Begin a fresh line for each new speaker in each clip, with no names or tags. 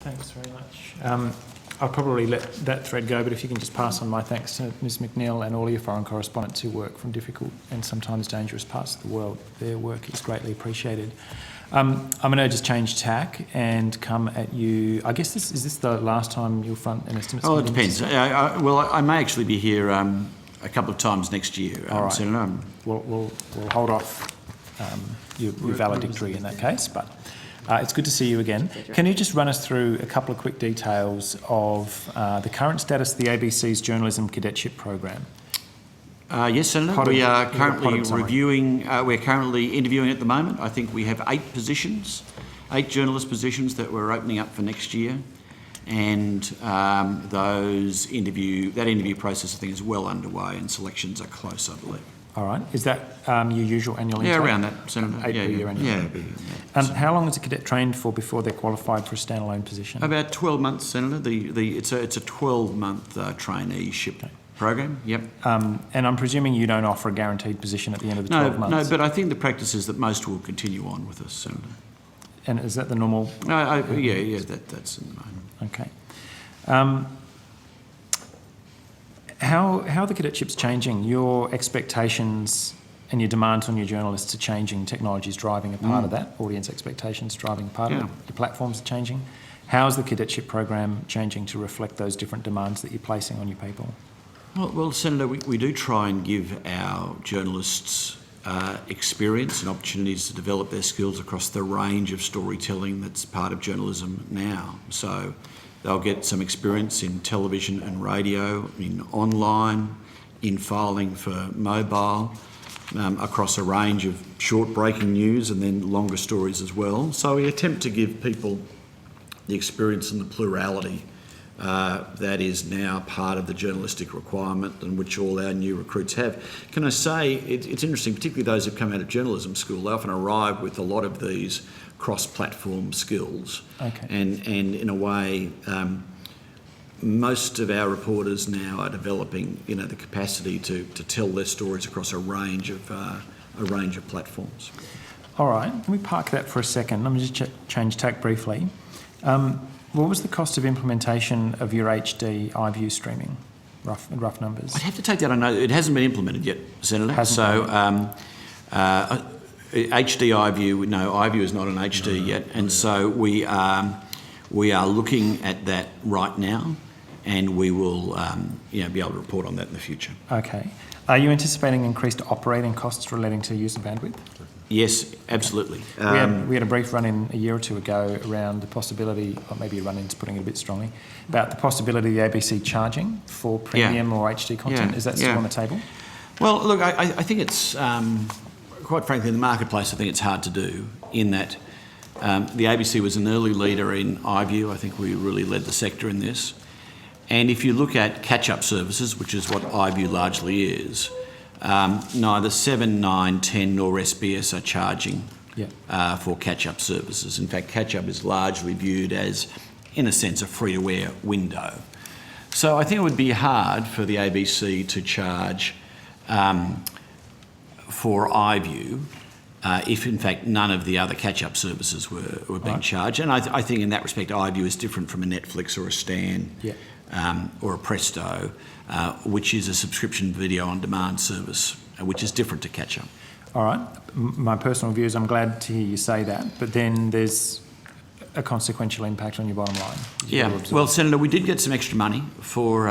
Thanks very much. I'll probably let that thread go, but if you can just pass on my thanks to Ms McNeil and all your foreign correspondents who work from difficult and sometimes dangerous parts of the world. Their work is greatly appreciated. I'm going to just change tack and come at you. I guess is this the last time you'll front an estimates?
Oh, it depends. I may actually be here a couple of times next year,
all right.
Senator.
We'll hold off your valedictory in that case, but it's good to see you again. Can you just run us through a couple of quick details of the current status of the ABC's journalism cadetship program?
Yes, Senator. We are currently reviewing. We're currently interviewing at the moment. I think we have 8 journalist positions that we're opening up for next year, and that interview process, I think, is well underway, and selections are close, I believe.
All right. Is that your usual annual intake?
Yeah, around that, Senator.
8 per year annual.
Yeah.
How long is a cadet trained for before they're qualified for a standalone position?
About 12 months, Senator. It's a 12-month traineeship program. Yep.
And I'm presuming you don't offer a guaranteed position at the end of the 12 months?
No, but I think the practice is that most will continue on with us, Senator.
And is that the normal?
Yeah. That's in the moment.
Okay. How are the cadetships changing? Your expectations and your demands on your journalists are changing. Technology is driving a part of that. Audience expectations driving a part of it. Your platforms are changing. How is the cadetship program changing to reflect those different demands that you're placing on your people?
Well, Senator, we do try and give our journalists experience and opportunities to develop their skills across the range of storytelling that's part of journalism now. So they'll get some experience in television and radio, in online, in filing for mobile, across a range of short breaking news and then longer stories as well. So we attempt to give people the experience and the plurality that is now part of the journalistic requirement and which all our new recruits have. Can I say, it's interesting, particularly those who've come out of journalism school, they often arrive with a lot of these cross-platform skills.
Okay.
And in a way, most of our reporters now are developing, the capacity to tell their stories across a range of platforms.
All right, let me park that for a second. Let me just change tack briefly. What was the cost of implementation of your HD iView streaming? Rough numbers.
I'd have to take that on note. It hasn't been implemented yet, Senator. HD iView, no, iView is not an HD yet, and so we are looking at that right now, and we will be able to report on that in the future.
Okay. Are you anticipating increased operating costs relating to user bandwidth?
Yes, absolutely.
We had a brief run-in a year or two ago around the possibility, or maybe a run-in's putting it a bit strongly, about the possibility of the ABC charging for premium or HD content. Is that still on the table?
Well, look, I think it's, quite frankly, in the marketplace, I think it's hard to do in that the ABC was an early leader in iView. I think we really led the sector in this. And if you look at catch-up services, which is what iView largely is, neither 7, 9, 10 nor SBS are charging for catch-up services. In fact, catch-up is largely viewed as, in a sense, a free-to-air window. So I think it would be hard for the ABC to charge for iView if, in fact, none of the other catch-up services were being charged. And I think in that respect, iView is different from a Netflix or a Stan or a Presto, which is a subscription video on demand service, which is different to catch-up.
All right. My personal view is I'm glad to hear you say that, but then there's a consequential impact on your bottom line.
Yeah. Well, Senator, we did get some extra money for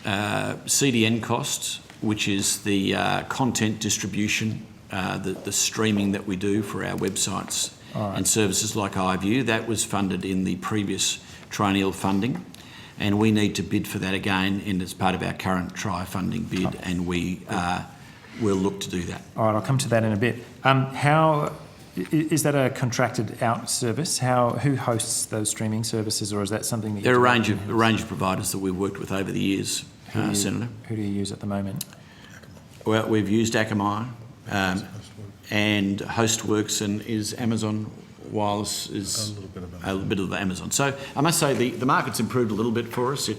CDN costs, which is the content distribution, the streaming that we do for our websites and services like iView. That was funded in the previous triennial funding, and we need to bid for that again as part of our current tri-funding bid, and we will look to do that.
All right, I'll come to that in a bit. How is that a contracted out service? Who hosts those streaming services, or is that something that
there are a range of providers that we've worked with over the years, Senator.
Who do you use at the moment?
Well, we've used Akamai, and Hostworks, and is Amazon Wireless is a little bit of Amazon. So I must say the market's improved a little bit for us.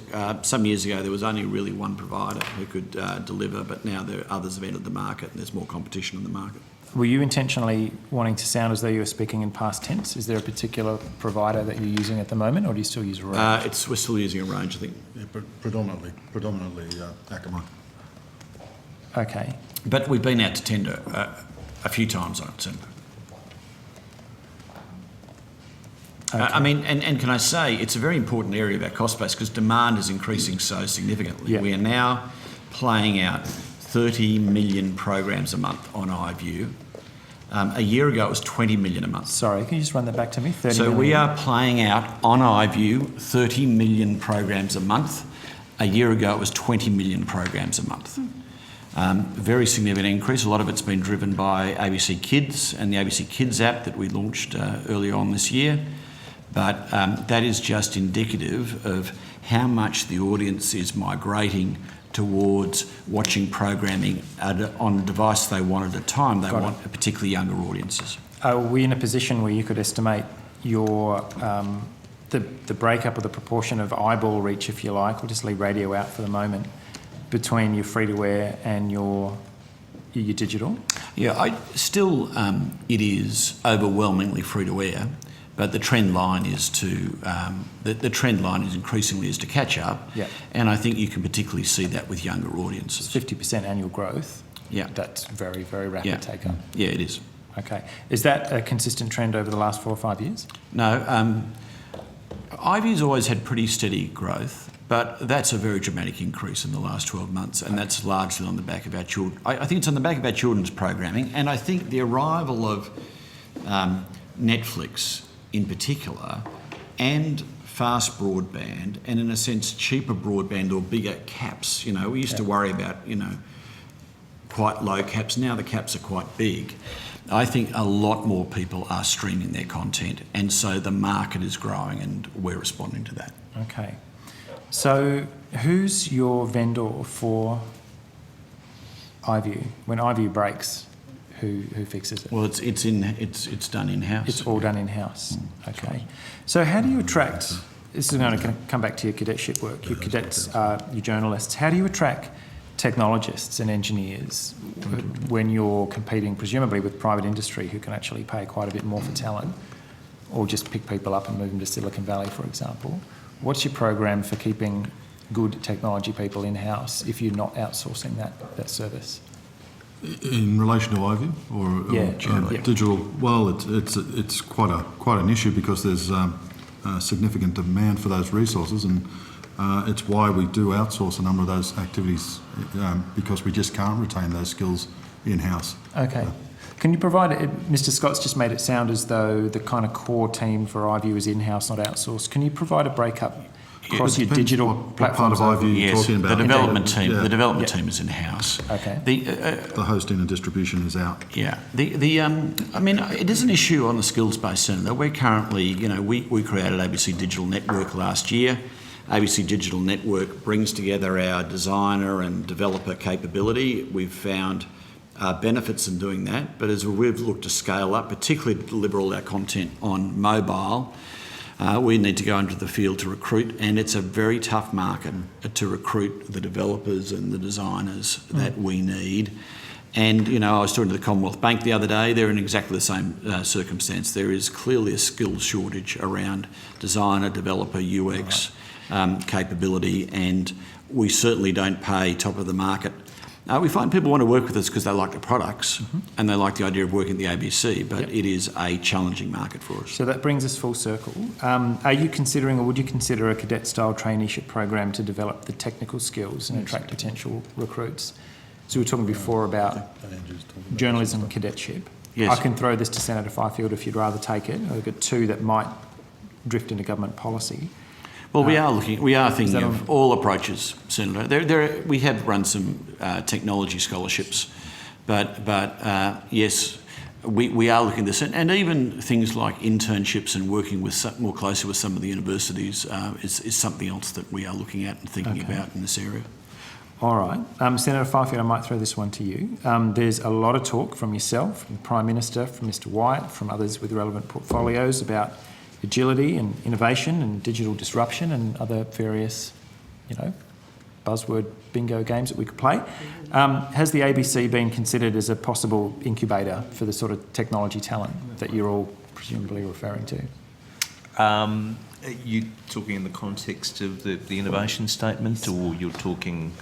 Some years ago there was only really one provider who could deliver, but now others have entered the market and there's more competition in the market.
Were you intentionally wanting to sound as though you were speaking in past tense? Is there a particular provider that you're using at the moment, or do you still use a range?
We're still using a range, I think.
Yeah, but predominantly Akamai.
Okay.
But we've been out to tender a few times on it, Senator. I mean, and can I say, it's a very important area of our cost base because demand is increasing so significantly.
Yeah.
We are now playing out 30 million programs a month on iView. A year ago, it was 20 million a month.
Sorry, can you just run that back to me? 30
So
million.
we are playing out on iView 30 million programs a month. A year ago, it was 20 million programs a month. Very significant increase. A lot of it's been driven by ABC Kids and the ABC Kids app that we launched earlier on this year. But that is just indicative of how much the audience is migrating towards watching programming on a device they want at a time. They want particularly younger audiences.
Are we in a position where you could estimate your the breakup or the proportion of eyeball reach, if you like, we'll just leave radio out for the moment, between your free-to-air and your digital?
Yeah, it is overwhelmingly free-to-air. But the trend line is the trend line is increasingly is to catch up,
yeah.
And I think you can particularly see that with younger audiences.
50% annual growth.
Yeah,
that's very, very rapid take up.
Yeah, it is.
Okay, is that a consistent trend over the last 4 or 5 years?
No, iView's always had pretty steady growth, but that's a very dramatic increase in the last 12 months, and that's largely on the back of our children. I think it's on the back of our children's programming, and I think the arrival of Netflix in particular, and fast broadband, and in a sense cheaper broadband or bigger caps. You know, we used to worry about, quite low caps. Now the caps are quite big. I think a lot more people are streaming their content, and so the market is growing, and we're responding to that.
Okay. So who's your vendor for iView? When iView breaks, who fixes it?
Well, it's done in-house.
It's all done in-house. Okay. So how do you attract, this is going to come back to your cadetship work, your cadets, your journalists, how do you attract technologists and engineers when you're competing presumably with private industry who can actually pay quite a bit more for talent, or just pick people up and move them to Silicon Valley, for example? What's your program for keeping good technology people in-house if you're not outsourcing that service?
In relation to iView or digital, well, it's quite an issue because there's significant demand for those resources, and it's why we do outsource a number of those activities because we just can't retain those skills in-house.
Okay. Can you provide it? Mr. Scott's just made it sound as though the kind of core team for iView is in-house, not outsourced. Can you provide a breakup across your digital platforms?
What part of iView you're talking about?
The development team. Yeah. The development team is in-house.
Okay.
The hosting and distribution is out.
Yeah. I mean, it is an issue on the skills-based centre. We're currently, we created ABC Digital Network last year. ABC Digital Network brings together our designer and developer capability. We've found benefits in doing that, but as we've looked to scale up, particularly to deliver all our content on mobile, we need to go into the field to recruit, and it's a very tough market to recruit the developers and the designers that we need. And, I was talking to the Commonwealth Bank the other day. They're in exactly the same circumstance. There is clearly a skills shortage around designer, developer, UX capability, and we certainly don't pay top of the market. We find people want to work with us because they like the products and they like the idea of working at the ABC, but it is a challenging market for us.
So that brings us full circle. Are you considering, or would you consider, a cadet-style traineeship program to develop the technical skills and attract potential recruits? So we were talking before about journalism cadetship.
Yes.
I can throw this to Senator Fifield if you'd rather take it. I've got 2 that might drift into government policy.
Well, we are thinking of all approaches, Senator. We have run some technology scholarships, but yes, we are looking at this, and even things like internships and working with more closely with some of the universities is something else that we are looking at and thinking about in this area.
All right. Senator Fifield, I might throw this one to you. There's a lot of talk from yourself, from the Prime Minister, from Mr. White, from others with relevant portfolios about agility and innovation and digital disruption and other various, buzzword bingo games that we could play. Has the ABC been considered as a possible incubator for the sort of technology talent that you're all presumably referring to?
Are you talking in the context of the innovation statement, or you're talking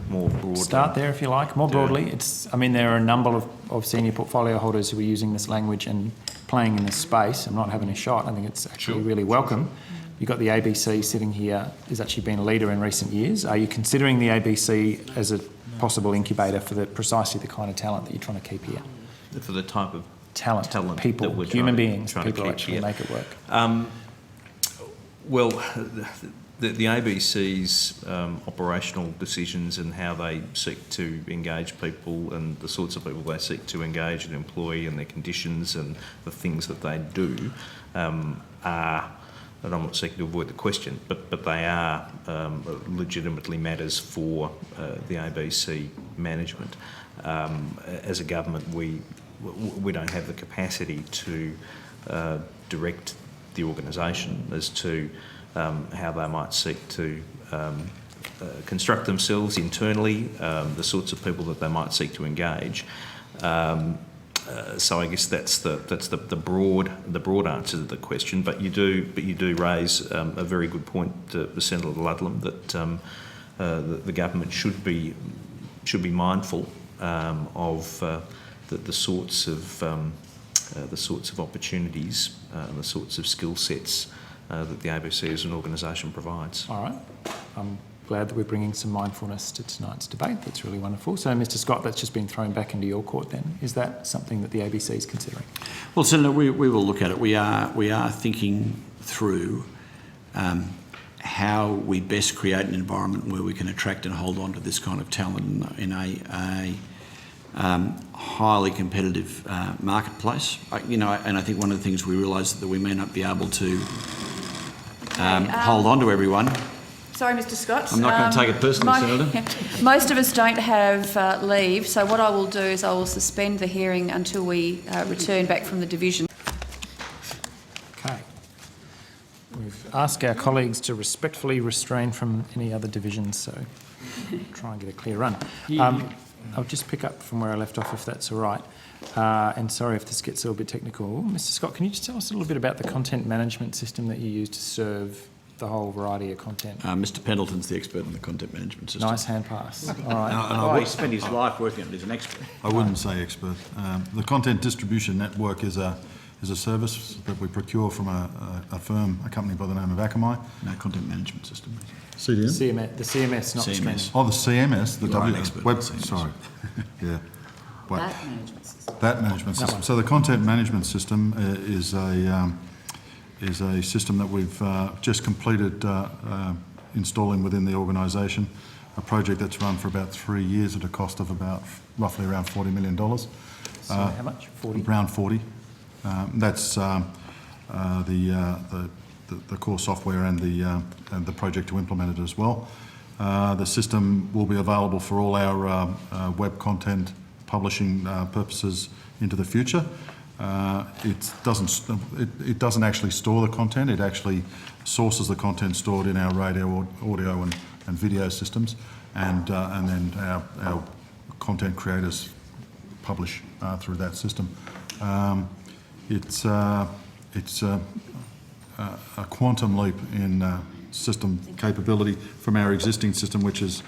more broadly?
Start there if you like. More broadly, there are a number of senior portfolio holders who are using this language and playing in this space. I'm not having a shot. I think it's actually really welcome. You've got the ABC sitting here, has actually been a leader in recent years. Are you considering the ABC as a possible incubator for precisely the kind of talent that you're trying to keep here?
For the type of
talent people,
that we're
human beings,
trying
people
to keep,
actually make it work?
Well, the ABC's operational decisions and how they seek to engage people and the sorts of people they seek to engage and employ and their conditions and the things that they do are, and I'm not seeking to avoid the question, but they are legitimately matters for the ABC management. As a government, we don't have the capacity to direct the organisation as to how they might seek to construct themselves internally, the sorts of people that they might seek to engage. So I guess that's the broad answer to the question. But you do raise a very good point, Senator Ludlam, that the government should be mindful of the sorts of opportunities, the sorts of skill sets that the ABC as an organisation provides.
All right. I'm glad that we're bringing some mindfulness to tonight's debate. That's really wonderful. So, Mr. Scott, that's just been thrown back into your court then. Is that something that the ABC is considering?
Well, Senator, we will look at it. We are thinking through how we best create an environment where we can attract and hold on to this kind of talent in a highly competitive marketplace. And I think one of the things we realise is that we may not be able to hold on to everyone.
Sorry, Mr. Scott.
I'm not going to take it personally, Senator.
Most of us don't have leave, so what I will do is I will suspend the hearing until we return back from the division.
Okay. We've asked our colleagues to respectfully restrain from any other divisions, so try and get a clear run. I'll just pick up from where I left off, if that's all right. And sorry if this gets a little bit technical. Mr. Scott, can you just tell us a little bit about the content management system that you use to serve the whole variety of content?
Mr. Pendleton's the expert in the content management system.
Nice hand pass. All right.
He spent his life working on it. He's an expert.
I wouldn't say expert. The content distribution network is a service that we procure from a firm, a company by the name of Akamai.
No, content management system.
CDM?
The CMS, not streaming.
Oh, the CMS, the
web.
Sorry, yeah.
That management system.
That management system. So the content management system is a system that we've just completed installing within the organisation. A project that's run for about 3 years at a cost of roughly around $40 million.
So how much? 40?
Around 40. That's the core software and the project to implement it as well. The system will be available for all our web content publishing purposes into the future. It doesn't actually store the content. It actually sources the content stored in our radio, audio, and video systems, and then our content creators publish through that system. It's a quantum leap in system capability from our existing system, which is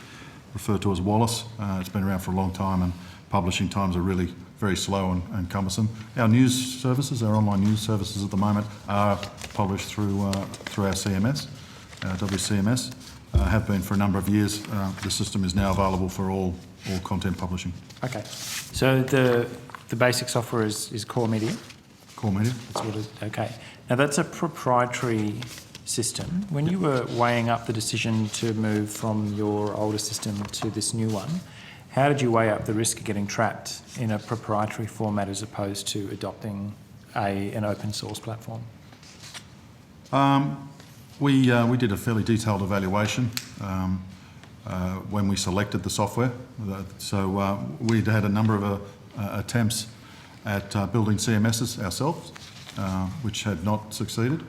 referred to as Wallace. It's been around for a long time, and publishing times are really very slow and cumbersome. Our news services, our online news services at the moment, are published through our CMS, WCMS. Have been for a number of years. The system is now available for all content publishing.
Okay. So the basic software is Core Media?
Core Media.
That's what it is. Okay. Now that's a proprietary system. When you were weighing up the decision to move from your older system to this new one, how did you weigh up the risk of getting trapped in a proprietary format as opposed to adopting an open source platform?
We did a fairly detailed evaluation when we selected the software. So we'd had a number of attempts at building CMSs ourselves, which had not succeeded.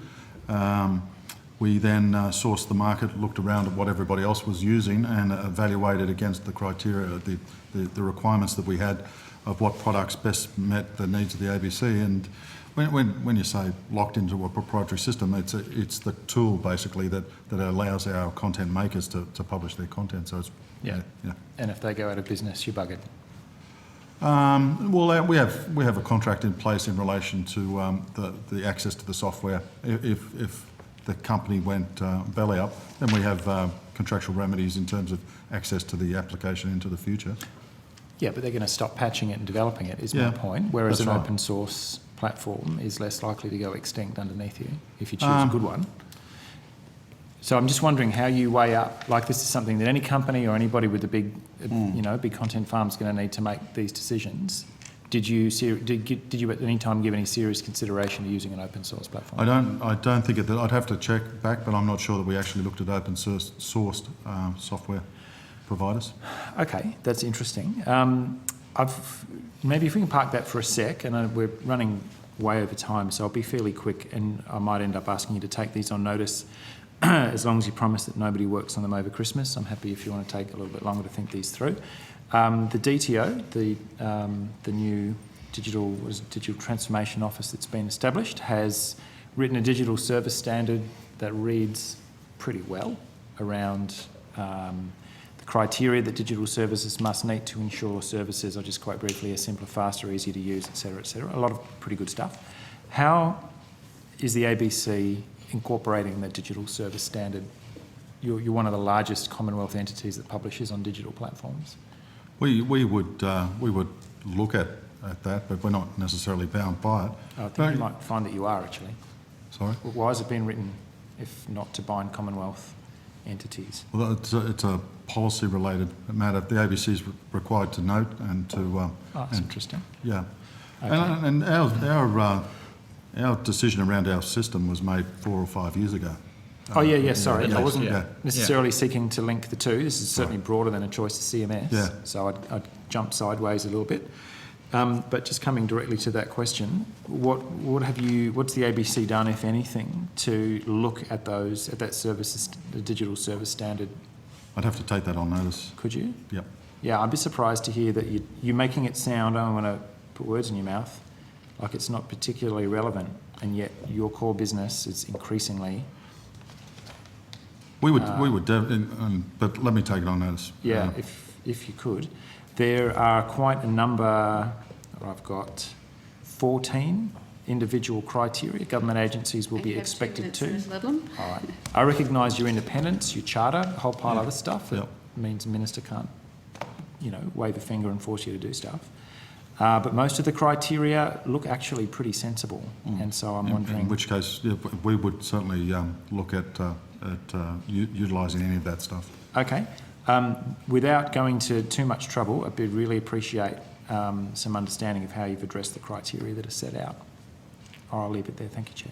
We then sourced the market, looked around at what everybody else was using, and evaluated against the criteria, the requirements that we had of what products best met the needs of the ABC. And when you say locked into a proprietary system, it's the tool basically that allows our content makers to publish their content. So it's
Yeah. And if they go out of business, you're buggered.
Well, we have a contract in place in relation to the access to the software. If the company went belly up, then we have contractual remedies in terms of access to the application into the future.
Yeah, but they're going to stop patching it and developing it, is my point. Whereas an open source platform is less likely to go extinct underneath you if you choose a good one. So I'm just wondering how you weigh up, like this is something that any company or anybody with a big, big content farm is going to need to make these decisions. Did you at any time give any serious consideration to using an open source platform?
I don't think that. I'd have to check back, but I'm not sure that we actually looked at open sourced software providers.
Okay, that's interesting. Maybe if we can park that for a sec, and we're running way over time, so I'll be fairly quick, and I might end up asking you to take these on notice. As long as you promise that nobody works on them over Christmas, I'm happy if you want to take a little bit longer to think these through. The DTO, the new digital transformation office that's been established, has written a digital service standard that reads pretty well around the criteria that digital services must meet to ensure services, I'll just quite briefly, are simpler, faster, easier to use, etc., etc. A lot of pretty good stuff. How is the ABC incorporating the digital service standard? You're one of the largest Commonwealth entities that publishes on digital platforms.
We would look at that, but we're not necessarily bound by it.
I think you might find that you are actually.
Sorry?
Why has it been written if not to bind Commonwealth entities?
Well, it's a policy-related matter. The ABC is required to note and to...
that's interesting.
Yeah.
Okay.
And our decision around our system was made 4 or 5 years ago.
Sorry. I wasn't
Yeah.
necessarily seeking to link the two. This is certainly broader than a choice of CMS.
Yeah.
So I'd jump sideways a little bit. But just coming directly to that question, what's the ABC done, if anything, to look at that services, the digital service standard?
I'd have to take that on notice.
Could you?
Yep.
Yeah, I'd be surprised to hear that you're making it sound, I don't want to put words in your mouth, like it's not particularly relevant, and yet your core business is increasingly...
We would but let me take it on notice.
Yeah, if you could. There are quite a number, I've got 14 individual criteria government agencies will be expected to. All right. I recognise your independence, your charter, a whole pile of other stuff that means a minister can't, wave a finger and force you to do stuff. But most of the criteria look actually pretty sensible, and so I'm wondering...
In which case, we would certainly look at utilising any of that stuff.
Okay. Without going to too much trouble, I'd really appreciate some understanding of how you've addressed the criteria that are set out. I'll leave it there. Thank you, Chair.